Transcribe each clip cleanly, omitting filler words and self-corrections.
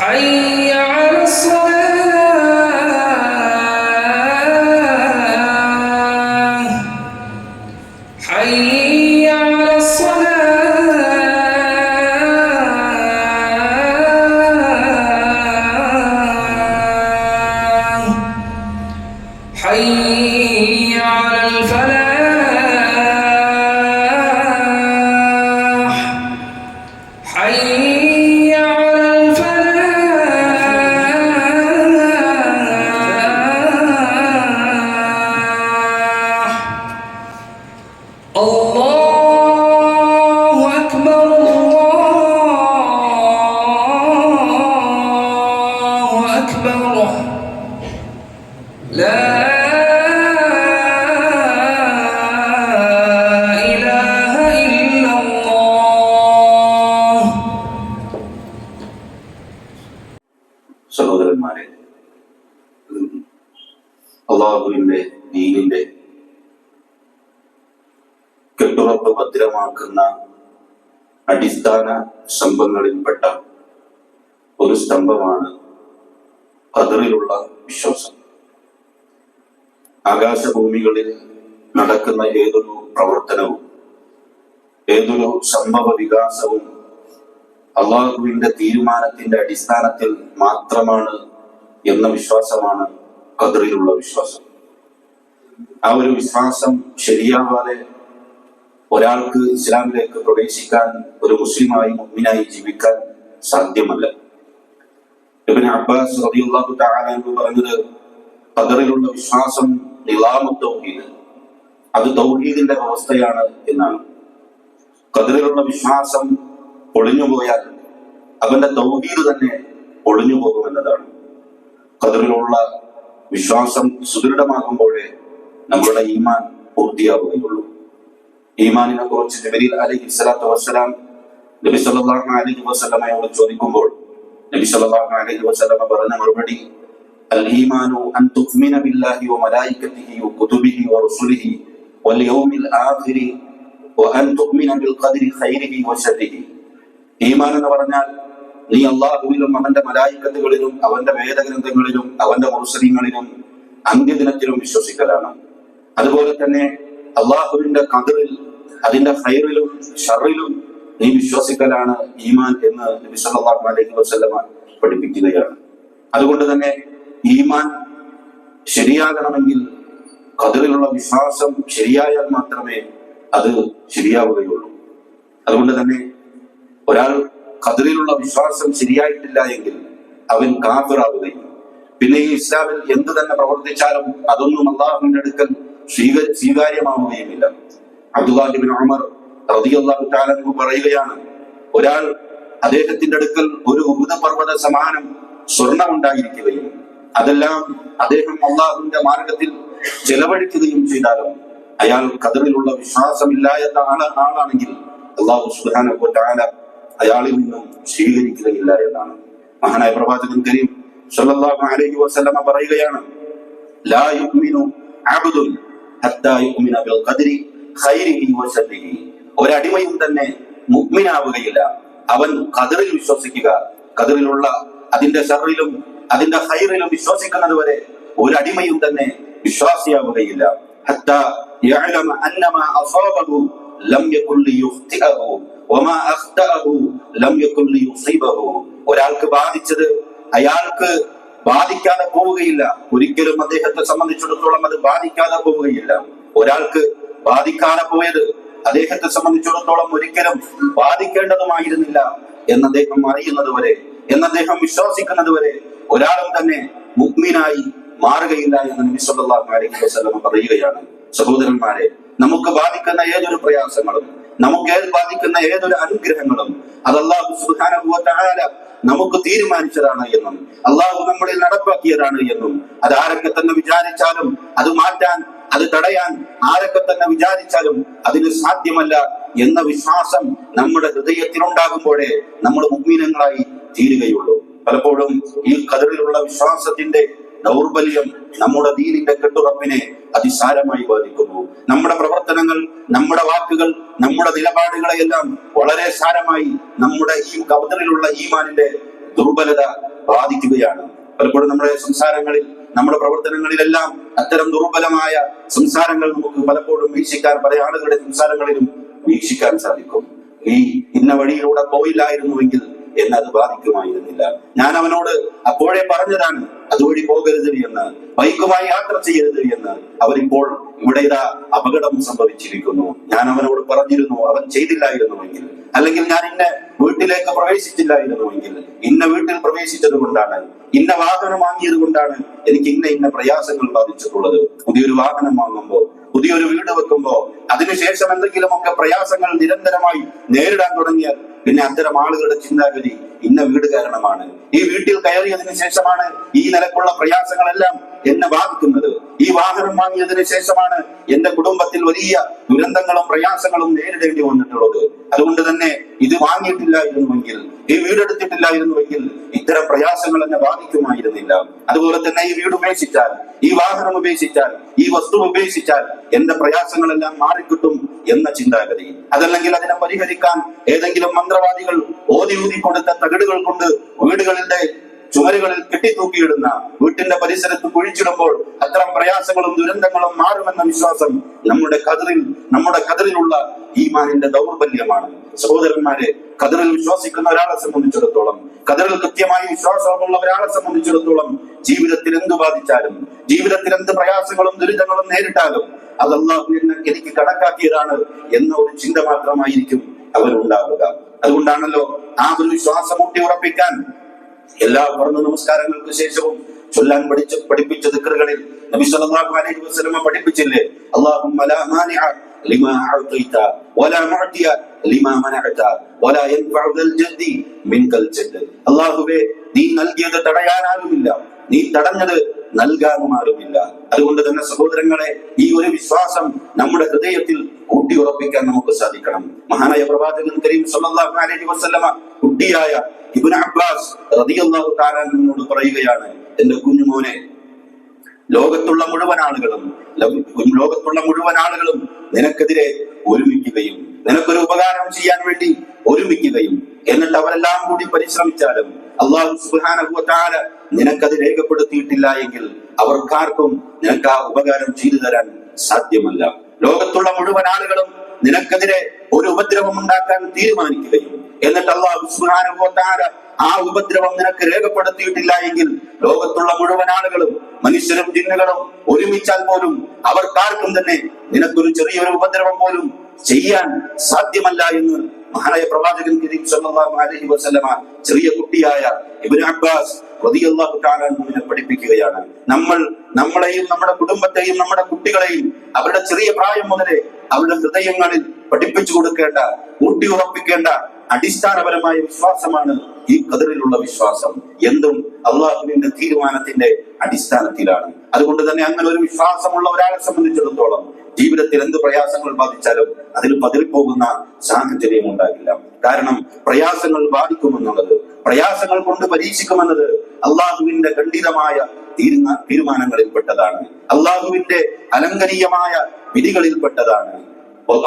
حي على الصلاة حي على الصلاة حي على الفلاح حي على الفلاح. الله أكبر الله أكبر لا إله إلا الله. സഹോദരന്മാരെ, അള്ളാഹുവിന്റെ ദീനിന്റെ കെട്ടുറപ്പ് ഭദ്രമാക്കുന്ന അടിസ്ഥാന സ്തംഭങ്ങളിൽപ്പെട്ട ഒരു സ്തംഭമാണ് ഖദറിലുള്ള വിശ്വാസം. ആകാശഭൂമികളിൽ നടക്കുന്ന ഏതൊരു പ്രവർത്തനവും ഏതൊരു സംഭവ വികാസവും അള്ളാഹുവിന്റെ തീരുമാനത്തിന്റെ അടിസ്ഥാനത്തിൽ മാത്രമാണ് എന്ന വിശ്വാസമാണ് ഖദറിലുള്ള വിശ്വാസം. ആ ഒരു വിശ്വാസം ശരിയാവാതെ ഒരാൾക്ക് ഇസ്ലാമിലേക്ക് പ്രവേശിക്കാൻ, ഒരു മുസ്ലിമായി മുഅ്മിനായി ജീവിക്കാൻ സാധ്യമല്ല. ഇബ്നു അബ്ബാസ് റളിയല്ലാഹു തആല അൻഹു പറഞ്ഞത്, ഖദറിലുള്ള വിശ്വാസം നിളാമു തൗഹീദ്, അത് തൗഹീദിന്റെ അവസ്ഥയാണ് എന്നാണ്. ഖദറിലുള്ള വിശ്വാസം പൊളിഞ്ഞുപോയാൽ അവന്റെ തൗഹീദ് തന്നെ പൊളിഞ്ഞു പോകുമെന്നതാണ്. ഖദറിലുള്ള വിശ്വാസം സുദൃഢമാകുമ്പോഴേ നമ്മളുടെ ഈമാൻ പൂർത്തിയാവുകയുള്ളൂ. ഈമാനിനെ കുറിച്ച് ജിബ്രീൽ അലൈഹിസ്സലാത്തു വസ്സലാം നബി സല്ലല്ലാഹു അലൈഹി വസല്ലമയോട് ചോദിക്കുമ്പോൾ നബി സല്ലല്ലാഹു അലൈഹി വസല്ലമ പറഞ്ഞ മറുപടി, അൽ ഈമാനു അൻ തുഅ്മിന ബില്ലാഹി വ മലായികതിഹി വ കുതുബിഹി വ റസുലിഹി വൽ യൗമിൽ ആഖിരി വ അൻ തുഅ്മിന ബിൽ ഖദരി ഖൈരിഹി വ ശർരിഹി. ഈമാൻ എന്ന് പറഞ്ഞാൽ നീ അല്ലാഹുവിലും അവന്റെ മലായികത്തുകളിലും അവന്റെ വേദഗ്രന്ഥങ്ങളിലും അവന്റെ മുർസലീങ്ങളിലും അന്ത്യദിനത്തിലും വിശ്വസിക്കലാണ്. അതുപോലെ തന്നെ അള്ളാഹുവിന്റെ ഖദറിൽ, അതിന്റെ ഖൈറിലും ഷർറിലും നീ വിശ്വസിക്കലാണ് ഈമാൻ എന്ന് നബി സല്ലല്ലാഹു അലൈഹി വസല്ലമ പഠിപ്പിക്കുകയാണ്. അതുകൊണ്ട് തന്നെ ഈമാൻ ശരിയാകണമെങ്കിൽ ഖദറിലുള്ള വിശ്വാസം ശരിയായാൽ മാത്രമേ അത് ശരിയാവുകയുള്ളൂ. അതുകൊണ്ട് തന്നെ ഒരാൾ ഖദറിലുള്ള വിശ്വാസം ശരിയായിട്ടില്ല എങ്കിൽ അവൻ കാഫിറാവുകയും പിന്നെ ഈ ഇസ്ലാമിൽ എന്ത് തന്നെ പ്രവർത്തിച്ചാലും അതൊന്നും അള്ളാഹുവിന്റെ അടുക്കൽ സ്വീകാര്യമാവുകയുമില്ല. അബ്ദുല്ലാഹി ഇബ്നു ഉമർ റളിയല്ലാഹു തആല അൻഹു പറയുകയാണ്, ഒരാൾ അദ്ദേഹത്തിന്റെ അടുക്കൽ ഒരു ഉഹുദ് പർവ്വത സമാനം സ്വർണം ഉണ്ടായിരിക്കുകയും അതെല്ലാം അദ്ദേഹം അള്ളാഹുവിന്റെ മാർഗത്തിൽ ചെലവഴിക്കുകയും ചെയ്താലും അയാൾ ഖദറിലുള്ള വിശ്വാസമില്ലാത്ത ആളാണെങ്കിൽ അല്ലാഹു സുബ്ഹാനഹു വ തആല അയാളിൽ നിന്നും സ്വീകരിക്കുകയില്ല എന്നാണ്. മഹാനായ പ്രവാചകൻ കരീം സല്ലല്ലാഹു അലൈഹി വസല്ലമ പറയുകയാണ്, ലാ യുഅ്മിനു അബ്ദുൻ ഹത്താ യുഅ്മിന ബിൽ ഖദരി ഖൈരിഹി വ ശർരിഹി. ഒരടിമയും തന്നെ മുഅ്മിനാവുകയില്ല അവൻ ഖദറിൽ വിശ്വസിക്കുക, ഖദറിലുള്ള അതിന്റെ ശർറിലും അതിന്റെ ഖൈറിലും വിശ്വസിക്കുന്നത് വരെ ഒരടിമയും തന്നെ വിശ്വാസിയാവുകയില്ല. ഹത്താ യഅലമ അന്നമാ അസാബഹു ലം യകുൻ ലിയുഖ്തിഅഹു വമാ അഖ്തഅഹു ലം യകുൻ ലിയുസീബഹു. ഒരാൾക്ക് ബാധിച്ചത് അയാൾക്ക് ബാധിക്കാതെ പോവുകയില്ല. ഒരിക്കലും അദ്ദേഹത്തെ സംബന്ധിച്ചിടത്തോളം അത് ബാധിക്കാതെ പോവുകയില്ല. ഒരാൾക്ക് ബാധിക്കാതെ പോയത് അദ്ദേഹത്തെ സംബന്ധിച്ചിടത്തോളം ഒരിക്കലും ബാധിക്കേണ്ടതുമായിരുന്നില്ല എന്ന് അദ്ദേഹം അറിയുന്നത് വരെ, എന്ന് അദ്ദേഹം വിശ്വസിക്കുന്നത് വരെ ഒരാളും തന്നെ മുഅ്മിനായി മാറുകയില്ല എന്ന് നബി സല്ലല്ലാഹു അലൈഹി വസല്ലം പറയുകയാണ്. സഹോദരന്മാരെ, നമുക്ക് ബാധിക്കുന്ന ഏതൊരു പ്രയാസങ്ങളും, നമുക്ക് ബാധിക്കുന്ന ഏതൊരു അനുഗ്രഹങ്ങളും അത് അല്ലാഹു സുബ്ഹാനഹു വ തആല നമുക്ക് തീരുമാനിച്ചതാണ് എന്നും അല്ലാഹു നമ്മളിൽ നടപ്പാക്കിയതാണ് എന്നും അത് ആരൊക്കെ തന്നെ വിചാരിച്ചാലും അത് മാറ്റാൻ, അത് തടയാൻ ആരൊക്കെ തന്നെ വിചാരിച്ചാലും അതിന് സാധ്യമല്ല എന്ന വിശ്വാസം നമ്മുടെ ഹൃദയത്തിൽ ഉണ്ടാകുമ്പോഴേ നമ്മൾ മുഅ്മിനീങ്ങളായി തീരുകയുള്ളൂ. പലപ്പോഴും ഈ ഖദറിലുള്ള വിശ്വാസത്തിന്റെ ദൗർബല്യം നമ്മുടെ ദീനിന്റെ കെട്ടുറപ്പിനെ അതിസാരമായി ബാധിക്കുന്നു. നമ്മുടെ പ്രവർത്തനങ്ങൾ, നമ്മുടെ വാക്കുകൾ, നമ്മുടെ നിലപാടുകളെയെല്ലാം വളരെ സാരമായി നമ്മുടെ ഈ ഖദറിലുള്ള ഈമാനിന്റെ ദുർബലത ബാധിക്കുകയാണ്. പലപ്പോഴും നമ്മുടെ സംസാരങ്ങളിൽ, നമ്മുടെ പ്രവർത്തനങ്ങളിലെല്ലാം അത്തരം ദുർബലമായ സംസാരങ്ങൾ നമുക്ക് പലപ്പോഴും വീക്ഷിക്കാൻ, പല ആളുകളുടെ സംസാരങ്ങളിലും വീക്ഷിക്കാൻ സാധിക്കും. ഈ ഇന്ന വഴിയിലൂടെ പോയില്ലായിരുന്നുവെങ്കിൽ എന്നെ അത് ബാധിക്കുമായിരുന്നില്ല. ഞാൻ അവനോട് അപ്പോഴേ പറഞ്ഞതാണ് അതുവഴി പോകരുത് എന്ന്, ബൈക്കുമായി യാത്ര ചെയ്യരുത് എന്ന്. അവരിപ്പോൾ ഇവിടെ ഇതാ അപകടം സംഭവിച്ചിരിക്കുന്നു. ഞാൻ അവനോട് പറഞ്ഞിരുന്നു, അവൻ ചെയ്തില്ലായിരുന്നുവെങ്കിൽ, അല്ലെങ്കിൽ ഞാൻ ഇന്ന വീട്ടിലേക്ക് പ്രവേശിച്ചില്ലായിരുന്നുവെങ്കിൽ, ഇന്ന വീട്ടിൽ പ്രവേശിച്ചത് കൊണ്ടാണ്, ഇന്ന വാഹനം വാങ്ങിയത് കൊണ്ടാണ് എനിക്ക് ഇന്ന പ്രയാസങ്ങൾ ബാധിച്ചിട്ടുള്ളത്. പുതിയൊരു വാഹനം വാങ്ങുമ്പോ, പുതിയൊരു വീട് വെക്കുമ്പോ, അതിനുശേഷം എന്തെങ്കിലുമൊക്കെ പ്രയാസങ്ങൾ നിരന്തരമായി നേരിടാൻ തുടങ്ങിയാൽ പിന്നെ അത്തരം ആളുകളുടെ ചിന്താഗതി ഇന്ന വീട് കാരണമാണ്, ഈ വീട്ടിൽ കയറിയതിനു ശേഷമാണ് ഈ നിലക്കുള്ള പ്രയാസങ്ങളെല്ലാം എന്നെ ബാധിക്കുന്നത്, ഈ വാഹനം വാങ്ങിയതിനു ശേഷമാണ് എന്റെ കുടുംബത്തിൽ വലിയ ദുരന്തങ്ങളും പ്രയാസങ്ങളും നേരിടേണ്ടി വന്നിട്ടുള്ളത്. അതുകൊണ്ട് തന്നെ ഇത് വാങ്ങിയിട്ടില്ലായിരുന്നുവെങ്കിൽ, ഈ വീടെടുത്തിട്ടില്ലായിരുന്നുവെങ്കിൽ ഇത്തരം പ്രയാസങ്ങൾ എന്നെ ബാധിക്കുമായിരുന്നില്ല. അതുപോലെ തന്നെ ഈ വീട് ഉപേക്ഷിച്ചാൽ, ഈ വാഹനം ഉപേക്ഷിച്ചാൽ, ഈ വസ്തു ഉപേക്ഷിച്ചാൽ എന്റെ പ്രയാസങ്ങളെല്ലാം മാറിക്കിട്ടും എന്ന ചിന്താഗതി. അതല്ലെങ്കിൽ അതിനെ പരിഹരിക്കാൻ ഏതെങ്കിലും മന്ത്രവാദികൾ ഓതി കൊടുത്ത തകിടുകൾ കൊണ്ട് വീടുകളിലെ ചുമരുകളിൽ കെട്ടിത്തൂക്കിയിടുന്ന, വീട്ടിന്റെ പരിസരത്ത് കുഴിച്ചിടുമ്പോൾ അത്തരം പ്രയാസങ്ങളും ദുരന്തങ്ങളും മാറുമെന്ന വിശ്വാസം നമ്മുടെ കതിറിലുള്ള ഈമാനിന്റെ ദൗർബല്യമാണ്. സഹോദരന്മാരെ, ഖദറിൽ വിശ്വസിക്കുന്ന ഒരാളെ സംബന്ധിച്ചിടത്തോളം, ഖദറിൽ കൃത്യമായി വിശ്വാസമുള്ള ഒരാളെ സംബന്ധിച്ചിടത്തോളം ജീവിതത്തിൽ എന്ത് ബാധിച്ചാലും, ജീവിതത്തിൽ എന്ത് പ്രയാസങ്ങളും ദുരിതങ്ങളും നേരിട്ടാലും അത് അല്ലാഹു എനിക്ക് കണക്കാക്കിയതാണ് എന്ന ഒരു ചിന്ത മാത്രമായിരിക്കും അവനുണ്ടാവുക. അതുകൊണ്ടാണല്ലോ ആ ഒരു വിശ്വാസം ഊട്ടി ഉറപ്പിക്കാൻ എല്ലാ പറഞ്ഞ നമസ്കാരങ്ങൾക്ക് ശേഷവും ചൊല്ലാൻ പഠിപ്പിച്ച ദിക്റുകളിൽ നബി സല്ലല്ലാഹു അലൈഹി വസല്ലം പഠിപ്പിച്ചില്ലേ, അല്ലാഹുമ്മ ലാ മാനിഅ ലിമാ അഅതൈത വലാ മുഅതിയ ലിമാ മനഅത വലാ യൻഫഉ ദൽ ജദ്ദി മിൻകൽ ജദ്ദ്. അല്ലാഹുവേ, നീ നൽകിയത് തടയാനാരുമില്ല, നീ തടഞ്ഞത് നൽകാനുമാരുമില്ല. അതുകൊണ്ട് തന്നെ സഹോദരങ്ങളെ, ഈ ഒരു വിശ്വാസം നമ്മുടെ ഹൃദയത്തിൽ ഊട്ടിയുറപ്പിക്കാൻ നമുക്ക് സാധിക്കണം. മഹാനായ പ്രവാചകൻ കരീം സല്ലല്ലാഹു അലൈഹി വസല്ലമ കുട്ടിയായ ഇബ്നു അബ്ബാസ് റളിയല്ലാഹു തആല അൻഹുവിനോട് പറയുകയാണ്, എന്റെ കുഞ്ഞുമോനെ, ലോകത്തുള്ള മുഴുവൻ ആളുകളും നിനക്കെതിരെ ഒരുമിക്കുകയും നിനക്കൊരു ഉപകാരം ചെയ്യാൻ വേണ്ടി ഒരുമിക്കുകയും എന്നിട്ട് അവരെല്ലാം കൂടി പരിശ്രമിച്ചാലും അല്ലാഹു സുബ്ഹാനഹു വ തആല നിനക്കത് രേഖപ്പെടുത്തിയിട്ടില്ല എങ്കിൽ അവർക്കാർക്കും നിനക്ക് ആ ഉപകാരം ചെയ്തു തരാൻ സാധ്യമല്ല. ലോകത്തുള്ള മുഴുവൻ ആളുകളും നിനക്കെതിരെ ഒരു ഉപദ്രവം ഉണ്ടാക്കാൻ തീരുമാനിക്കുകയും എന്നിട്ട് അല്ലാഹു സുബ്ഹാനഹു വ തആല ആ ഉപദ്രവം നിനക്ക് രേഖപ്പെടുത്തിയിട്ടില്ല എങ്കിൽ ലോകത്തുള്ള മുഴുവൻ ആളുകളും, മനുഷ്യരും ജിന്നുകളും ഒരുമിച്ചാൽ പോലും അവർക്കാർക്കും തന്നെ നിനക്കൊരു ചെറിയൊരു ഉപദ്രവം പോലും ചെയ്യാൻ സാധ്യമല്ല എന്ന് മഹാനായ പ്രവാചകൻ കരീം സല്ലല്ലാഹു അലൈഹി വസല്ലമ ചെറിയ കുട്ടിയായ ഇബ്നു അബ്ബാസ് റളിയല്ലാഹു തആല അൻഹുവിനെ പഠിപ്പിക്കുകയാണ്. നമ്മളെയും നമ്മുടെ കുടുംബത്തെയും നമ്മുടെ കുട്ടികളെയും അവരുടെ ചെറിയ പ്രായം മുതലേ അവരുടെ ഹൃദയങ്ങളിൽ പഠിപ്പിച്ചു കൊടുക്കേണ്ട, ഊട്ടിയുറപ്പിക്കേണ്ട അടിസ്ഥാനപരമായ വിശ്വാസമാണ് ഈ ഖദറിലുള്ള വിശ്വാസം. എന്തും അള്ളാഹുവിന്റെ തീരുമാനത്തിന്റെ അടിസ്ഥാനത്തിലാണ്. അതുകൊണ്ട് തന്നെ അങ്ങനെ ഒരു വിശ്വാസമുള്ള ഒരാളെ സംബന്ധിച്ചിടത്തോളം ജീവിതത്തിൽ എന്ത് പ്രയാസങ്ങൾ ബാധിച്ചാലും അതിൽ പതിരിപ്പോകുന്ന സാഹചര്യം ഉണ്ടാകില്ല. കാരണം പ്രയാസങ്ങൾ ബാധിക്കുമെന്നുള്ളത്, പ്രയാസങ്ങൾ കൊണ്ട് പരീക്ഷിക്കുമെന്നത് അള്ളാഹുവിന്റെ ഖണ്ഡിതമായ തീരുമാനങ്ങളിൽപ്പെട്ടതാണ്, അള്ളാഹുവിന്റെ അലങ്കരീയമായ വിധികളിൽപ്പെട്ടതാണ്.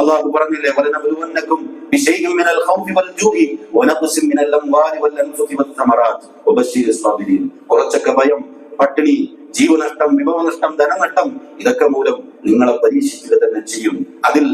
അള്ളാഹു പറഞ്ഞില്ലേ, വലനബലുവന്നകും ബിശൈഇൻ മിനൽ ഖൗഫി വൽ ജൂഇ വനഖ്സിൻ മിനൽ അംവാലി വൽ അൻഫുസി വസ്സമറാത്ത് വബശ്ശിരിസ് സാബിരീൻ. കുറച്ചൊക്കെ ഭയം, പട്ടിണി, ജീവനഷ്ടം, വിഭവനഷ്ടം, ധനനഷ്ടം, ഇതൊക്കെ മൂലം നിങ്ങളെ പരീക്ഷിക്കുക തന്നെ ചെയ്യും. അതിൽ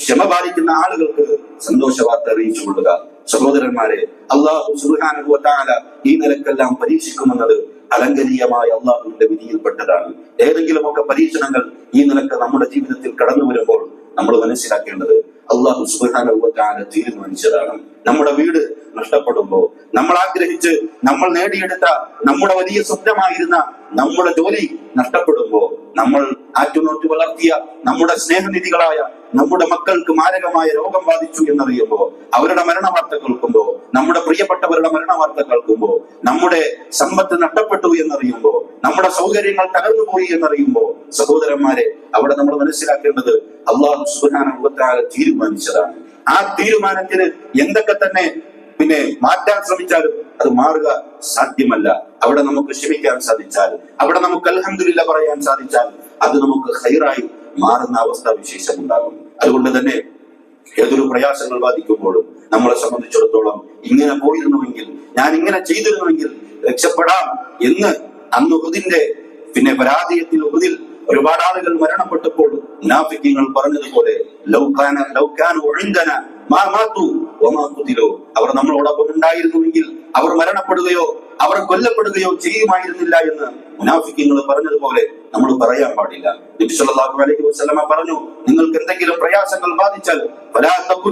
ക്ഷമ പാലിക്കുന്ന ആളുകൾക്ക് സന്തോഷവാർത്ത അറിയിച്ചു കൊള്ളുക. സഹോദരന്മാരെ, അല്ലാഹു സുബ്ഹാനഹു വ തആല ഈ നിലക്കെല്ലാം പരീക്ഷിക്കുമെന്നത് അലങ്കരീയമായ അള്ളാഹുവിന്റെ വിധിയിൽപ്പെട്ടതാണ്. ഏതെങ്കിലുമൊക്കെ പരീക്ഷണങ്ങൾ ഈ നിലക്ക് നമ്മുടെ ജീവിതത്തിൽ കടന്നു വരുമ്പോൾ നമ്മൾ മനസ്സിലാക്കേണ്ടത് അല്ലാഹു സുബ്ഹാനഹു വ തആല തീരുമാനിച്ചതാണ്. നമ്മുടെ വീട് നഷ്ടപ്പെടുമ്പോ, നമ്മൾ ആഗ്രഹിച്ച് നമ്മൾ നേടിയെടുത്ത നമ്മുടെ വലിയ സ്വപ്നമായിരുന്ന നമ്മുടെ ജോലി നഷ്ടപ്പെടുമ്പോ, നമ്മൾ ആറ്റുനോറ്റ് വളർത്തിയ നമ്മുടെ സ്നേഹനിധികളായ നമ്മുടെ മക്കൾക്ക് മാരകമായ രോഗം ബാധിച്ചു എന്നറിയുമ്പോ, അവരുടെ മരണവാർത്ത കേൾക്കുമ്പോ, നമ്മുടെ പ്രിയപ്പെട്ടവരുടെ മരണവാർത്ത കേൾക്കുമ്പോ, നമ്മുടെ സമ്പത്ത് നഷ്ടപ്പെട്ടു എന്നറിയുമ്പോ, നമ്മുടെ സൗകര്യങ്ങൾ തകർന്നുപോയി എന്നറിയുമ്പോ, സഹോദരന്മാരെ, അവിടെ നമ്മൾ മനസ്സിലാക്കേണ്ടത് അല്ലാഹു സുബ്ഹാനഹു വ തആല തീരുമാനിച്ചതാണ്. ആ തീരുമാനത്തിന് എന്തൊക്കെ തന്നെ മാറ്റാൻ ശ്രമിച്ചാലും അത് മാറുക സാധ്യമല്ല. അവിടെ നമുക്ക് ക്ഷമിക്കാൻ സാധിച്ചാൽ, അവിടെ നമുക്ക് അൽഹംദുലില്ലാഹ് പറയാൻ സാധിച്ചാൽ അത് നമുക്ക് ഖൈറായി മാറുന്ന അവസ്ഥ വിശേഷം ഉണ്ടാകും. അതുകൊണ്ട് തന്നെ ഏതൊരു പ്രയാസങ്ങൾ ബാധിക്കുമ്പോഴും നമ്മളെ സംബന്ധിച്ചിടത്തോളം ഇങ്ങനെ പോയിരുന്നുവെങ്കിൽ, ഞാൻ ഇങ്ങനെ ചെയ്തിരുന്നുവെങ്കിൽ രക്ഷപ്പെടാം എന്ന് അന്ന് ഉഹുദിന്റെ പരാജയത്തിൽ ഉഹുദിൽ ഒരുപാട് ആളുകൾ മരണപ്പെട്ടപ്പോൾ മുനാഫിക്കീങ്ങൾ പറഞ്ഞതുപോലെ അവർ നമ്മളോടൊപ്പം ഉണ്ടായിരുന്നുവെങ്കിൽ അവർ മരണപ്പെടുകയോ അവർ കൊല്ലപ്പെടുകയോ ചെയ്യുമായിരുന്നില്ല എന്ന് മുനാഫിക്കീങ്ങൾ പറഞ്ഞതുപോലെ നമ്മൾ പറയാൻ പാടില്ല. നബി സല്ലല്ലാഹു അലൈഹി വസല്ലമ പറഞ്ഞു, നിങ്ങൾക്ക് എന്തെങ്കിലും പ്രയാസങ്ങൾ ബാധിച്ചാൽ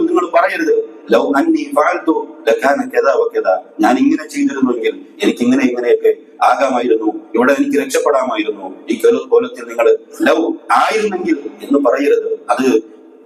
നിങ്ങൾ പറയരുത് ലൗ അന്നി ഫഅൽതു ലകാന കദാ വകദാ, ഞാൻ ഇങ്ങനെ ചെയ്തിരുന്നുവെങ്കിൽ എനിക്ക് ഇങ്ങനെയൊക്കെ ആകാമായിരുന്നു, ഇവിടെ എനിക്ക് രക്ഷപ്പെടാമായിരുന്നു, ഈ കോലത്തിൽ നിങ്ങൾ ലൗ ആയിരുന്നെങ്കിൽ എന്ന് പറയരുത്. അത്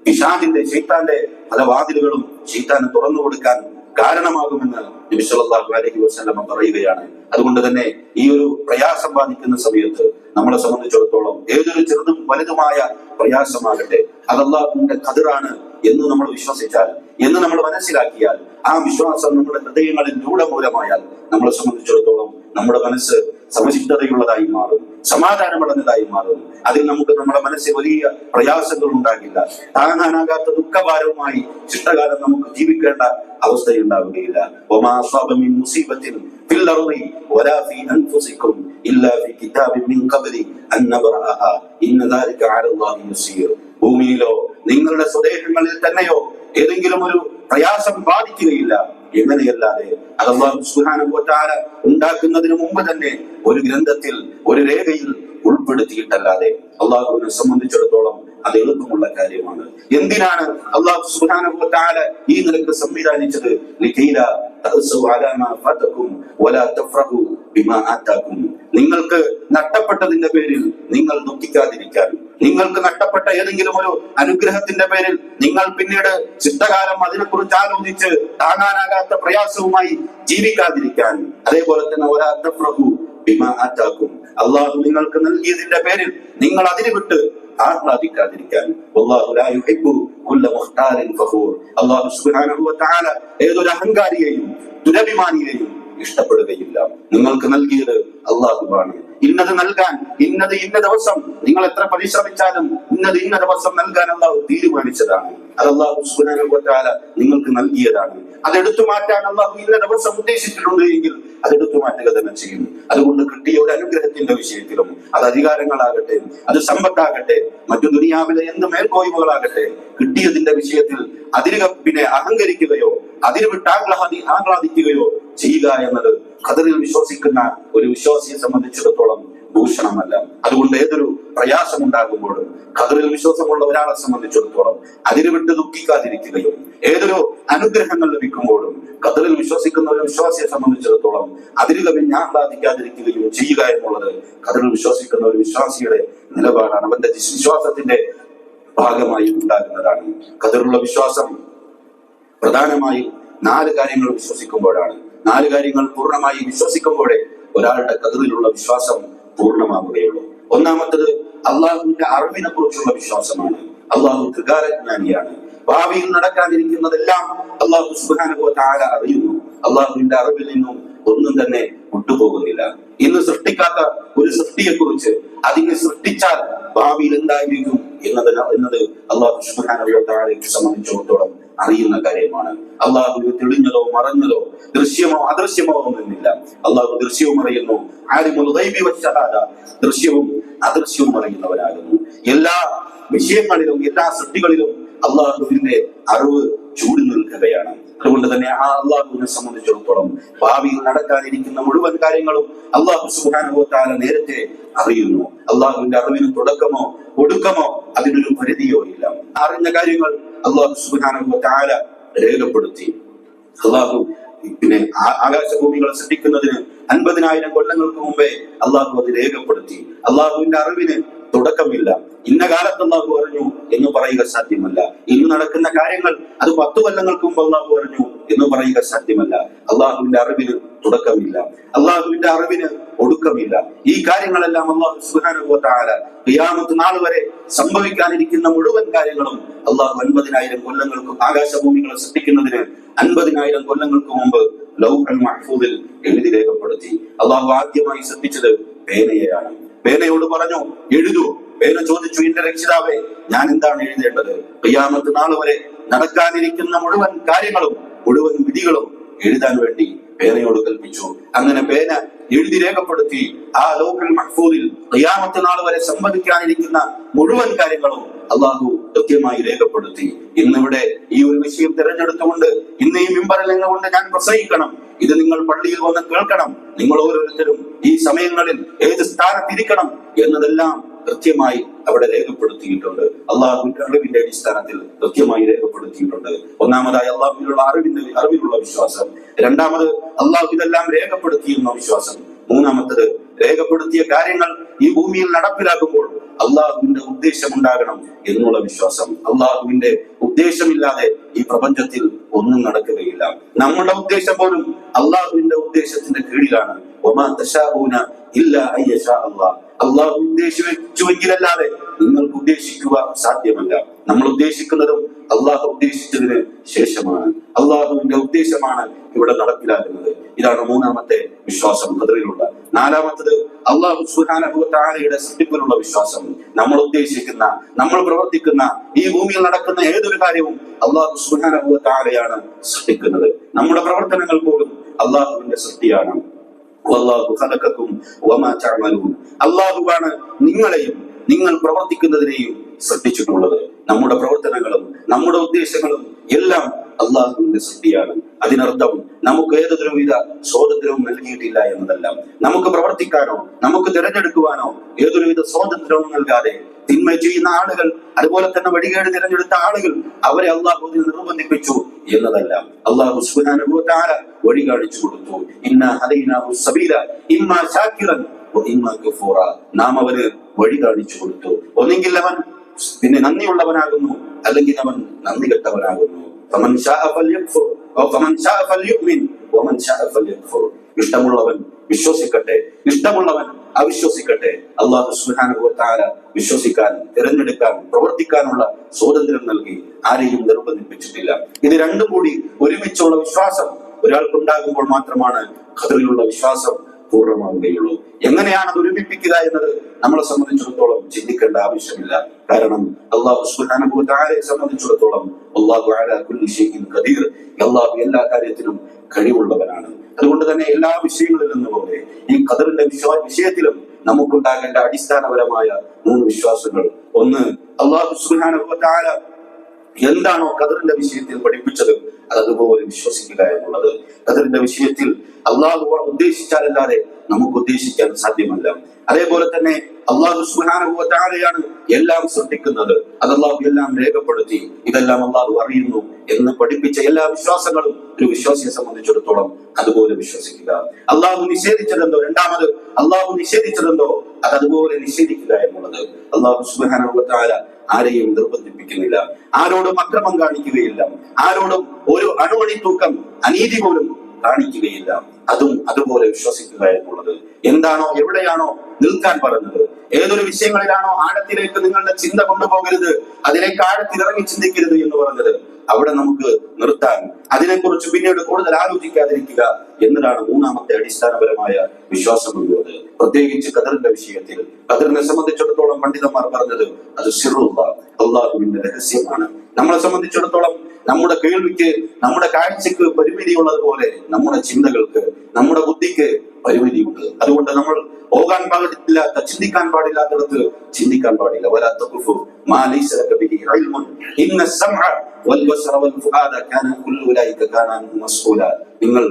പിശാചിന്റെ ശൈത്താന്റെ പല വാതിലുകളും ശൈത്താന് തുറന്നു കൊടുക്കാൻ കാരണമാകുമെന്ന് നബി സല്ലല്ലാഹു അലൈഹി വസല്ലമ പറയുകയാണ്. അതുകൊണ്ട് തന്നെ ഈ ഒരു പ്രയാസം ബാധിക്കുന്ന സമയത്ത് നമ്മളെ സംബന്ധിച്ചിടത്തോളം ഏതൊരു ചെറുതും വലുതുമായ പ്രയാസമാകട്ടെ അത് അല്ലാഹുവിന്റെ ഖദറാണ് എന്ന് നമ്മൾ വിശ്വസിച്ചാൽ, എന്ന് നമ്മൾ മനസ്സിലാക്കിയാൽ, ആ വിശ്വാസം നമ്മുടെ ഹൃദയങ്ങളിൽ രൂഢമൂലമായാൽ നമ്മളെ സംബന്ധിച്ചിടത്തോളം നമ്മുടെ മനസ്സ് സമചിത്തതയുള്ളതായി മാറും, സമാധാനമടഞ്ഞതായി മാറും. അതിൽ നമുക്ക് നമ്മുടെ മനസ്സിൽ വലിയ പ്രയാസങ്ങൾ ഉണ്ടാകില്ല. താങ്ങാനാകാത്ത ദുഃഖഭാരവുമായി ശിഷ്ടകാലം നമുക്ക് ജീവിക്കേണ്ട അവസ്ഥയുണ്ടാവുകയില്ല. ഭൂമിയിലോ നിങ്ങളുടെ സ്വദേശങ്ങളിൽ തന്നെയോ ഏതെങ്കിലും ഒരു പ്രയാസം ബാധിക്കുകയില്ല. എങ്ങനെയല്ലാതെ അല്ലാഹു സുബ്ഹാനഹു വ തആല ഉണ്ടാക്കുന്നതിന് മുമ്പ് തന്നെ ഒരു ഗ്രന്ഥത്തിൽ ഒരു രേഖയിൽ ഉൾപ്പെടുത്തിയിട്ടല്ലാതെ അള്ളാഹുവിനെ സംബന്ധിച്ചിടത്തോളം അത് എളുപ്പമുള്ള കാര്യമാണ്. എന്തിനാണ് അല്ലാഹു സുബ്ഹാനഹു വ തആല ഈ നിലക്ക് സംവിധാനിച്ചത്? നിങ്ങൾക്ക് നഷ്ടപ്പെട്ടതിന്റെ പേരിൽ നിങ്ങൾ ദുഃഖിക്കാതിരിക്കാൻ, നിങ്ങൾക്ക് നഷ്ടപ്പെട്ട ഏതെങ്കിലും ഒരു അനുഗ്രഹത്തിന്റെ പേരിൽ നിങ്ങൾ പിന്നീട് ശിഷ്ടകാലം അതിനെക്കുറിച്ച് ആലോചിച്ച് താങ്ങാനാകാത്ത പ്രയാസവുമായി ജീവിക്കാതിരിക്കാൻ, അതേപോലെ തന്നെ അള്ളാഹു നിങ്ങൾക്ക് നൽകിയതിന്റെ പേരിൽ നിങ്ങൾ അതിന് വിട്ട് ആഹ്ലാദിക്കാതിരിക്കാൻ. അല്ലാഹു സുബ്ഹാനഹു വ തആല ഏതൊരു അഹങ്കാരിയെയും ദുരഭിമാനിയെയും ഇഷ്ടപ്പെടുകയില്ല. നിങ്ങൾക്ക് നൽകിയത് അള്ളാഹുവാണ്. ഇന്നത് നൽകാൻ, ഇന്ന ദിവസം നിങ്ങൾ എത്ര പരിശ്രമിച്ചാലും ഇന്ന ദിവസം നൽകാൻ അള്ളാഹു തീരുമാനിച്ചതാണ്. അത് അല്ലാഹു സുബ്ഹാനഹു വ തആല നിങ്ങൾക്ക് നൽകിയതാണ്. അതെടുത്തു മാറ്റാൻ അള്ളാഹു ഇന്ന ദിവസം ഉദ്ദേശിച്ചിട്ടുണ്ട് എങ്കിൽ അതെടുത്തു മാറ്റുക തന്നെ ചെയ്യും. അതുകൊണ്ട് കിട്ടിയ ഒരു അനുഗ്രഹത്തിന്റെ വിഷയത്തിലും, അത് അധികാരങ്ങളാകട്ടെ, അത് സമ്പത്താകട്ടെ, മറ്റു ദുനിയാവിലെ എന്ത് മേൽക്കോയ്മകളാകട്ടെ, കിട്ടിയതിന്റെ വിഷയത്തിൽ അതിന് അഹങ്കരിക്കുകയോ അതിന് വിട്ട് ആഹ്ലാദിക്കുകയോ ചെയ്യുക എന്നത് ഖദറിൽ വിശ്വസിക്കുന്ന ഒരു വിശ്വാസിയെ സംബന്ധിച്ചിടത്തോളം ഭൂഷണമല്ല. അതുകൊണ്ട് ഏതൊരു പ്രയാസം ഉണ്ടാകുമ്പോഴും ഖദറിൽ വിശ്വാസമുള്ള ഒരാളെ സംബന്ധിച്ചിടത്തോളം അതിന് വിട്ട് ദുഃഖിക്കാതിരിക്കുകയും, ഏതൊരു അനുഗ്രഹങ്ങൾ ലഭിക്കുമ്പോഴും ഖദറിൽ വിശ്വസിക്കുന്ന ഒരു വിശ്വാസിയെ സംബന്ധിച്ചിടത്തോളം അതിന് കവിഞ്ഞ് ആഹ്ലാദിക്കാതിരിക്കുകയും ചെയ്യുക എന്നുള്ളത് ഖദറിൽ വിശ്വസിക്കുന്ന ഒരു വിശ്വാസിയുടെ നിലപാടാണ്. അവന്റെ വിശ്വാസത്തിന്റെ ഭാഗമായി ഉണ്ടാകുന്നതാണ്. ഖദറിലുള്ള വിശ്വാസം പ്രധാനമായും 4 കാര്യങ്ങൾ വിശ്വസിക്കുമ്പോഴാണ്. 4 കാര്യങ്ങൾ പൂർണ്ണമായി വിശ്വസിക്കുമ്പോഴേ ഒരാളുടെ ഖദറിലുള്ള വിശ്വാസം പൂർണ്ണമാവുകയുള്ളൂ. ഒന്നാമത്തത് അള്ളാഹുവിന്റെ അറിവിനെ കുറിച്ചുള്ള വിശ്വാസമാണ്. അള്ളാഹു ത്രികാലജ്ഞാനിയാണ്. ഭാവിയിൽ നടക്കാനിരിക്കുന്നതെല്ലാം അള്ളാഹു സുബ്ഹാനഹു വ തആല അറിയുന്നു. അള്ളാഹുവിന്റെ അറിവിൽ നിന്നും ഒന്നും തന്നെ വിട്ടുപോകുന്നില്ല. ഇന്ന് സൃഷ്ടിക്കാത്ത ഒരു സൃഷ്ടിയെ കുറിച്ച് അതിനെ സൃഷ്ടിച്ചാൽ ഭാവിയിൽ എന്തായിരിക്കും എന്നത് അള്ളാഹു സുബ്ഹാനഹു വ തആലയെ സംബന്ധിച്ചിടത്തോളം അറിയുന്ന കാര്യമാണ്. അള്ളാഹുവിന് തെളിഞ്ഞതോ മറഞ്ഞതോ ദൃശ്യമോ അദൃശ്യമോ ഒന്നുമില്ല. അള്ളാഹു ദൃശ്യവും അറിയുന്നു. ആലിമുൽ ഗൈബി വശഹാദ, ദൃശ്യവും അദൃശ്യവും അറിയുന്നവനാകുന്നു. എല്ലാ വിഷയങ്ങളിലും എല്ലാ സൃഷ്ടികളിലും അള്ളാഹുവിന്റെ അറിവ് ചൂടി നിൽക്കുകയാണ്. അതുകൊണ്ട് തന്നെ ആ അള്ളാഹുവിനെ സംബന്ധിച്ചിടത്തോളം ഭാവിയിൽ നടക്കാനിരിക്കുന്ന മുഴുവൻ കാര്യങ്ങളും അള്ളാഹു സുബ്ഹാനഹു വ തആല നേരത്തെ അറിയുന്നു. അള്ളാഹുവിന്റെ അറിവിന് തുടക്കമോ ഒടുക്കമോ അതിനൊരു പരിധിയോ ഇല്ല. അറിഞ്ഞ കാര്യങ്ങൾ അള്ളാഹു സുബ്ഹാനഹു വ തആല രേഖപ്പെടുത്തി. അള്ളാഹു ആകാശഭൂമികളെ സൃഷ്ടിക്കുന്നതിന് 50,000 കൊല്ലങ്ങൾക്ക് മുമ്പേ അള്ളാഹു അത് രേഖപ്പെടുത്തി. അള്ളാഹുവിന്റെ അറിവിന് തുടക്കമില്ല. ഇന്ന കാലത്ത് അള്ളാഹു അറിഞ്ഞു എന്ന് പറയുക സാധ്യമല്ല. ഇന്ന് നടക്കുന്ന കാര്യങ്ങൾ അത് 10 കൊല്ലങ്ങൾക്ക് മുമ്പ് അള്ളാഹു അറിഞ്ഞു എന്ന് പറയുക സാധ്യമല്ല. അള്ളാഹുവിന്റെ അറിവിന് തുടക്കമില്ല. അള്ളാഹുവിന്റെ അറിവിന് ഒടുക്കമില്ല. ഈ കാര്യങ്ങളെല്ലാം അള്ളാഹു സുബ്ഹാനഹു വ തആല ഖിയാമത്ത് നാൾ വരെ സംഭവിക്കാനിരിക്കുന്ന മുഴുവൻ കാര്യങ്ങളും അള്ളാഹു 50,000 കൊല്ലങ്ങൾക്ക് ആകാശഭൂമികളെ സൃഷ്ടിക്കുന്നതിന് 50,000 കൊല്ലങ്ങൾക്ക് മുമ്പ് ലൗഹുൽ മഹ്ഫൂദിൽ എഴുതി രേഖപ്പെടുത്തി. അള്ളാഹു ആദ്യമായി സൃഷ്ടിച്ചത് പേനയെയാണ്. പേനയോട് പറഞ്ഞു എഴുതൂ. പേന ചോദിച്ചു, എന്റെ രക്ഷിതാവേ, ഞാൻ എന്താണ് എഴുതേണ്ടത്? ഖിയാമത്ത് നാൾ വരെ നടക്കാനിരിക്കുന്ന മുഴുവൻ കാര്യങ്ങളും മുഴുവൻ വിധികളും എഴുതാൻ വേണ്ടി പേനയോട് കൽപ്പിച്ചു. അങ്ങനെ പേന എഴുതി രേഖപ്പെടുത്തി ആ ലൗഹുൽ മഹ്ഫൂദിൽ ഖിയാമത്ത് നാൾ വരെ സംഭവിക്കാനിരിക്കുന്ന മുഴുവൻ കാര്യങ്ങളും അള്ളാഹു കൃത്യമായി രേഖപ്പെടുത്തി. ഇന്നിവിടെ ഈ ഒരു വിഷയം തിരഞ്ഞെടുത്തുകൊണ്ട് ഇന്ന് ഈ മിമ്പറിൽ നിന്നുകൊണ്ട് ഞാൻ പ്രസംഗിക്കണം. ഇത് നിങ്ങൾ പള്ളിയിൽ വന്ന് കേൾക്കണം. നിങ്ങൾ ഓരോരുത്തരും ഈ സമയങ്ങളിൽ ഏത് സ്ഥാനത്തിരിക്കണം എന്നതെല്ലാം കൃത്യമായി അവിടെ രേഖപ്പെടുത്തിയിട്ടുണ്ട്. അള്ളാഹുവിന്റെ അറിവിന്റെ അടിസ്ഥാനത്തിൽ കൃത്യമായി രേഖപ്പെടുത്തിയിട്ടുണ്ട്. ഒന്നാമതായി അള്ളാഹുവിനുള്ള അറിവിലുള്ള വിശ്വാസം. രണ്ടാമത് അള്ളാഹു ഇതെല്ലാം രേഖപ്പെടുത്തിയെന്ന വിശ്വാസം. മൂന്നാമത്തത് രേഖപ്പെടുത്തിയ കാര്യങ്ങൾ ഈ ഭൂമിയിൽ നടപ്പിലാക്കുമ്പോൾ അള്ളാഹുവിന്റെ ഉദ്ദേശം ഉണ്ടാകണം എന്നുള്ള വിശ്വാസം. അള്ളാഹുവിന്റെ ഉദ്ദേശമില്ലാതെ ഈ പ്രപഞ്ചത്തിൽ ഒന്നും നടക്കുകയില്ല. നമ്മുടെ ഉദ്ദേശം പോലും അള്ളാഹുവിന്റെ ഉദ്ദേശത്തിന്റെ കീഴിലാണ്. അള്ളാഹു ഉദ്ദേശിച്ചുവെങ്കിലല്ലാതെ നിങ്ങൾക്ക് ഉദ്ദേശിക്കുക സാധ്യമല്ല. നമ്മൾ ഉദ്ദേശിക്കുന്നതും അള്ളാഹു ഉദ്ദേശിച്ചതിന് ശേഷമാണ്. അള്ളാഹുവിന്റെ ഉദ്ദേശമാണ് ഇവിടെ നടപ്പിലാക്കുന്നത്. ഇതാണ് മൂന്നാമത്തെ വിശ്വാസം ഖദറിലുള്ള. നാലാമത്തത് അള്ളാഹു സുബ്ഹാനഹു വ തആലയുടെ സൃഷ്ടിപ്പിലുള്ള വിശ്വാസം. നമ്മൾ ഉദ്ദേശിക്കുന്ന, നമ്മൾ പ്രവർത്തിക്കുന്ന, ഈ ഭൂമിയിൽ നടക്കുന്ന ഏതൊരു കാര്യവും അള്ളാഹു സുബ്ഹാനഹു വ തആലയാണ് സൃഷ്ടിക്കുന്നത്. നമ്മുടെ പ്രവർത്തനങ്ങൾ പോലും അള്ളാഹുവിന്റെ സൃഷ്ടിയാണ്. വല്ലാഹു ഖലഖക്കും വമാ തഅമലൂൻ. അള്ളാഹുവാണ് നിങ്ങളെയും നിങ്ങൾ പ്രവർത്തിക്കുന്നതിനെയും സൃഷ്ടിച്ചിട്ടുള്ളത്. നമ്മുടെ പ്രവർത്തനങ്ങളും നമ്മുടെ ഉദ്ദേശങ്ങളും എല്ലാം അള്ളാഹുവിന്റെ സൃഷ്ടിയാണ്. അതിനർത്ഥം നമുക്ക് ഏതൊരുവിധ സ്വാതന്ത്ര്യവും നൽകിയിട്ടില്ല എന്നതല്ല. നമുക്ക് പ്രവർത്തിക്കാനോ നമുക്ക് തിരഞ്ഞെടുക്കുവാനോ ഏതൊരുവിധ സ്വാതന്ത്ര്യവും നൽകാതെ തിന്മ ചെയ്യുന്ന ആളുകൾ, അതുപോലെ തന്നെ വഴികേട് തിരഞ്ഞെടുത്ത ആളുകൾ, അവരെ അള്ളാഹു നിർബന്ധിപ്പിച്ചു എന്നതല്ല. അള്ളാഹു സുബ്ഹാനഹു വ തആല വഴി കാണിച്ചു കൊടുത്തു. ഇന്നാ ഹദൈനാഹു സബീല ഇമ്മാ ശാകിറൻ വ ഇമ്മാ കഫൂറ. നാം അവന് വഴി കാണിച്ചു കൊടുത്തു. ഒന്നെങ്കിൽ അവൻ പിന്നെ നന്ദിയുള്ളവനാകുന്നു, അല്ലെങ്കിൽ അവൻ നന്ദി കെട്ടവനാകുന്നു. ഫമൻ ശാഅ ഫൽയക്ഫുർ വമൻ ശാഅ ഫൽയുമിൻ വമൻ ശാഅ ഫൽയക്ഫുർ. ഇഷ്ടമുള്ളവൻ വിശ്വസിക്കട്ടെ, ഇഷ്ടമുള്ളവൻ അവിശ്വസിക്കട്ടെ. അല്ലാഹു സുബ്ഹാനഹു വ തആല വിശ്വസിക്കാൻ, തിരഞ്ഞെടുക്കാൻ, പ്രവർത്തിക്കാനുള്ള സ്വാതന്ത്ര്യം നൽകി. ആരെയും നിർബന്ധിപ്പിച്ചിട്ടില്ല. ഇത് രണ്ടും കൂടി ഒരുമിച്ചുള്ള വിശ്വാസം ഒരാൾക്കുണ്ടാകുമ്പോൾ മാത്രമാണ് ഖദറിലുള്ള വിശ്വാസം പൂർണ്ണമാവുകയുള്ളൂ. എങ്ങനെയാണ് അത് ഒരുമിപ്പിക്കുക എന്നത് നമ്മളെ സംബന്ധിച്ചിടത്തോളം ചിന്തിക്കേണ്ട ആവശ്യമില്ല. കാരണം അല്ലാഹു സുബ്ഹാനഹു വ തആലയെ സംബന്ധിച്ചിടത്തോളം അല്ലാഹു അലാ കുല്ലി ഷൈഇൻ ഖദീർ. അല്ലാഹു എല്ലാ കാര്യത്തിലും കഴിവുള്ളവനാണ്. അതുകൊണ്ട് തന്നെ എല്ലാ വിഷയങ്ങളിൽ നിന്നും പോലെ ഈ ഖദറിന്റെ വിഷയത്തിലും നമുക്കുണ്ടാകേണ്ട അടിസ്ഥാനപരമായ 3 വിശ്വാസങ്ങൾ. ഒന്ന്, അല്ലാഹു സുബ്ഹാനഹു വ തആല എന്താണോ ഖദറിന്റെ വിഷയത്തിൽ പഠിപ്പിച്ചത് അതുപോലെ വിശ്വസിക്കുക എന്നുള്ളത്. ഖദറിന്റെ വിഷയത്തിൽ അള്ളാഹു ഉദ്ദേശിച്ചാലല്ലാതെ നമുക്ക് ഉദ്ദേശിക്കാൻ സാധ്യമല്ല. അതേപോലെ തന്നെ അള്ളാഹു സുബ്ഹാനഹു വ തആലയാണ് എല്ലാം സൃഷ്ടിക്കുന്നത്. അത് അള്ളാഹു എല്ലാം രേഖപ്പെടുത്തി. ഇതെല്ലാം അള്ളാഹു അറിയുന്നു എന്ന് പഠിപ്പിച്ച എല്ലാ വിശ്വാസങ്ങളും ഒരു വിശ്വാസിയെ സംബന്ധിച്ചിടത്തോളം അതുപോലെ വിശ്വസിക്കുക. അള്ളാഹു നിഷേധിച്ചതെന്തോ, രണ്ടാമത് അള്ളാഹു നിഷേധിച്ചതെന്തോ അത് അതുപോലെ നിഷേധിക്കുക എന്നുള്ളത്. അള്ളാഹു സുബ്ഹാനഹു വ തആല ആരെയും നിർബന്ധിപ്പിക്കുന്നില്ല, ആരോടും അക്രമം കാണിക്കുകയില്ല, ആരോടും ഒരു അണുമണി തൂക്കം അനീതി പോലും കാണിക്കുകയില്ല. അതും അതുപോലെ വിശ്വസിക്കുക എന്നുള്ളത്. എന്താണോ എവിടെയാണോ നിൽക്കാൻ പറഞ്ഞത്, ഏതൊരു വിഷയങ്ങളിലാണോ ആഴത്തിലേക്ക് നിങ്ങളുടെ ചിന്ത കൊണ്ടുപോകരുത്, അതിലേക്ക് ആഴത്തിലിറങ്ങി ചിന്തിക്കരുത് എന്ന് പറഞ്ഞത്, അവിടെ നമുക്ക് നിർത്താൻ, അതിനെക്കുറിച്ച് പിന്നീട് കൂടുതൽ ആലോചിക്കാതിരിക്കുക എന്നതാണ് മൂന്നാമത്തെ അടിസ്ഥാനപരമായ വിശ്വാസം എന്നുള്ളത്. പ്രത്യേകിച്ച് ഖദറിന്റെ വിഷയത്തിൽ, ഖദറിനെ സംബന്ധിച്ചിടത്തോളം പണ്ഡിതന്മാർ പറഞ്ഞത് അത് സിർറുല്ലാഹ്, അള്ളാഹുവിന്റെ രഹസ്യമാണ്. നമ്മളെ സംബന്ധിച്ചിടത്തോളം നമ്മുടെ കേൾവിക്ക്, നമ്മുടെ കാഴ്ചക്ക് പരിമിതിയുള്ളതുപോലെ നമ്മുടെ ചിന്തകൾക്ക്, നമ്മുടെ ബുദ്ധിക്ക് പരിമിതിയുണ്ട്. അതുകൊണ്ട് നമ്മൾ പോകാൻ പാടില്ലാത്ത, ചിന്തിക്കാൻ പാടില്ലാത്തടത്ത് ചിന്തിക്കാൻ പാടില്ല. വലാ തഖുഫു മാ ലൈസ ലക ബിഹി ഇൽമുൻ ഇന്ന സമഅ വൽ ബസറ വൽ ഫുആദ കാന കുല്ലു ഉലൈക കാന മസ്ഊല. നിങ്ങൾ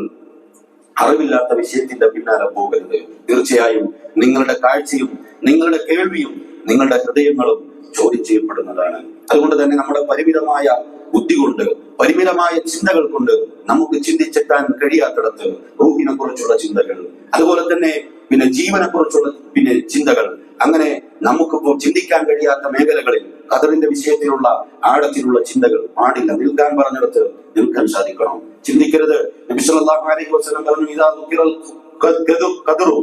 അറിവില്ലാത്ത വിഷയത്തിന്റെ പിന്നാലെ പോകരുത്. തീർച്ചയായും നിങ്ങളുടെ കാഴ്ചയും നിങ്ങളുടെ കേൾവിയും നിങ്ങളുടെ ഹൃദയങ്ങളും ചോദ്യം ചെയ്യപ്പെടുന്നതാണ്. അതുകൊണ്ട് തന്നെ നമ്മുടെ പരിമിതമായ ബുദ്ധി കൊണ്ട്, പരിമിതമായ ചിന്തകൾ കൊണ്ട് നമുക്ക് ചിന്തിച്ചെത്താൻ കഴിയാത്തിടത്ത് റൂഹിനെ കുറിച്ചുള്ള ചിന്തകൾ, അതുപോലെ തന്നെ പിന്നെ ജീവനെ കുറിച്ചുള്ള ചിന്തകൾ, അങ്ങനെ നമുക്കിപ്പോൾ ചിന്തിക്കാൻ കഴിയാത്ത മേഖലകളിൽ ഖദറിന്റെ വിഷയത്തിലുള്ള ആഴത്തിലുള്ള ചിന്തകൾ പാടില്ല. നിൽക്കാൻ പറഞ്ഞിടത്ത് നിൽക്കാൻ സാധിക്കണം. ചിന്തിക്കരുത്. നബി സല്ലല്ലാഹു അലൈഹി വസല്ലം പറഞ്ഞു, ഇദാ ദുഖിറൽ ഖദറു,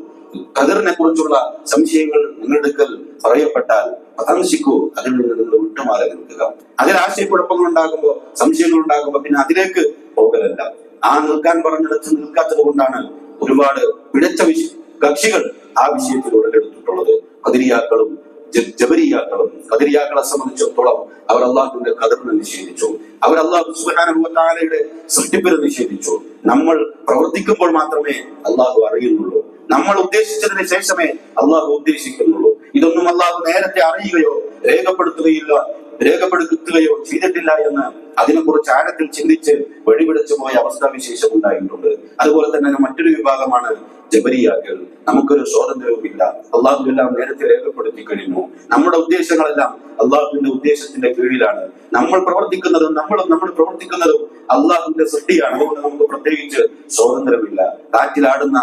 ഖദറിനെ കുറിച്ചുള്ള സംശയങ്ങൾ നിങ്ങളുടെ അടുക്കൽ പറയപ്പെട്ടാൽ അതംശിക്കൂ, അതിൽ നിന്ന് നിങ്ങൾ വിട്ടുമാറി നിൽക്കുക. അതിൽ ആശയക്കുഴപ്പങ്ങൾ ഉണ്ടാകുമ്പോൾ, സംശയങ്ങൾ ഉണ്ടാകുമ്പോൾ പിന്നെ അതിലേക്ക് പോകലല്ല. ആ നിൽക്കാൻ പറഞ്ഞിടത്ത് നിൽക്കാത്തത് കൊണ്ടാണ് ഒരുപാട് പിഴച്ച കക്ഷികൾ ആ വിഷയത്തിൽ ഉടലെടുത്തിട്ടുള്ളത്. ഖദരിയാക്കളും ജബരിയാക്കളും ഖദരിയാക്കളെ സംബന്ധിച്ചിടത്തോളം അവർ അള്ളാഹുവിന്റെ ഖദറിനെ നിഷേധിച്ചു. അവർ അള്ളാഹു സുബ്ഹാനഹു വ തആലയുടെ സൃഷ്ടിപ്പിനെ നിഷേധിച്ചു. നമ്മൾ പ്രവർത്തിക്കുമ്പോൾ മാത്രമേ അള്ളാഹു അറിയുന്നുള്ളൂ. നമ്മൾ ഉദ്ദേശിച്ചതിന് ശേഷമേ അള്ളാഹു ഉദ്ദേശിക്കുന്നുള്ളൂ. ഇതൊന്നും അള്ളാഹു നേരത്തെ അറിയുകയോ രേഖപ്പെടുത്തുകയോ ചെയ്തിട്ടില്ല എന്ന് അതിനെക്കുറിച്ച് ആഴത്തിൽ ചിന്തിച്ച് വഴിപിടിച്ചു പോയ അവസ്ഥാവിശേഷം ഉണ്ടായിട്ടുണ്ട്. അതുപോലെ തന്നെ മറ്റൊരു വിഭാഗമാണ് ജബരിയാക്കൾ. നമുക്കൊരു സ്വാതന്ത്ര്യവുമില്ല, അള്ളാഹു എല്ലാം നേരത്തെ രേഖപ്പെടുത്തി കഴിഞ്ഞു. നമ്മുടെ ഉദ്ദേശങ്ങളെല്ലാം അള്ളാഹുവിന്റെ ഉദ്ദേശത്തിന്റെ കീഴിലാണ്. നമ്മൾ പ്രവർത്തിക്കുന്നതും നമ്മൾ പ്രവർത്തിക്കുന്നതും അള്ളാഹുവിന്റെ സൃഷ്ടിയാണ്. അതുകൊണ്ട് നമുക്ക് പ്രത്യേകിച്ച് സ്വാതന്ത്ര്യമില്ല. കാറ്റിലാടുന്ന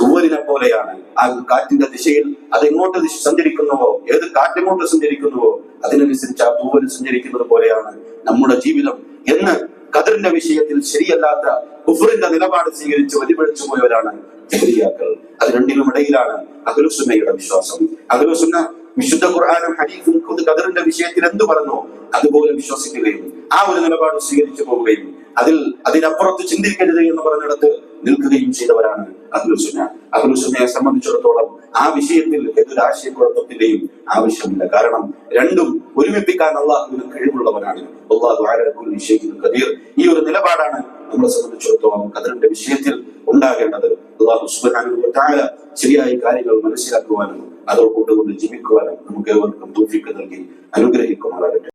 തൂവലിനെ പോലെയാണ്. ആ കാറ്റിന്റെ ദിശയിൽ അതെങ്ങോട്ട് സഞ്ചരിക്കുന്നുവോ, ഏത് കാറ്റെങ്ങോട്ട് സഞ്ചരിക്കുന്നുവോ അതിനനുസരിച്ച് ആ തൂവൽ സഞ്ചരിക്കുന്നത് പോലെയാണ് നമ്മുടെ ജീവിതം എന്ന് ഖദറിന്റെ വിഷയത്തിൽ ശരിയല്ലാത്ത കുഫ്റിന്റെ നിലപാട് സ്വീകരിച്ച് വലിപിഴച്ചു പോയവരാണ് ജബരിയാക്കൾ. അത് രണ്ടിനും ഇടയിലാണ് അഹ്ലുസുന്നയുടെ വിശ്വാസം. അഹ്ലുസുന്ന വിശുദ്ധ ഖുർആനും ഹദീസും ഖദറിന്റെ വിഷയത്തിൽ എന്തു പറഞ്ഞു അതുപോലെ വിശ്വസിക്കുകയും ആ ഒരു നിലപാട് സ്വീകരിച്ചു പോവുകയും അതിനപ്പുറത്ത് ചിന്തിക്കരുത് എന്ന് പറഞ്ഞിടത്ത് നിൽക്കുകയും ചെയ്തവരാണ് അഹ്ലുസുന്ന. അഹ്ലുസുന്നയെ സംബന്ധിച്ചിടത്തോളം ആ വിഷയത്തിൽ ഏതൊരു ആശയക്കുഴപ്പത്തിന്റെയും ആവശ്യമില്ല. കാരണം രണ്ടും ഒരുമിപ്പിക്കാൻ അള്ളാഹുവിന് കഴിവുള്ളവനാണ്. അല്ലാഹു അലാ കുല്ലി ഷൈഇൻ ഖദീർ. ഈ ഒരു നിലപാടാണ് നമ്മളെ സംബന്ധിച്ചിടത്തോളം ഖദറിന്റെ വിഷയത്തിൽ ഉണ്ടാകേണ്ടത്. അല്ലാഹു സുബ്ഹാനഹു വ തആല ശരിയായ കാര്യങ്ങൾ മനസ്സിലാക്കുവാനും അതോടൊപ്പം ജീവിക്കുവാനും നമുക്ക് ഏവർക്കും തൗഫീഖ് നൽകി അനുഗ്രഹിക്കുമാറാകട്ടെ.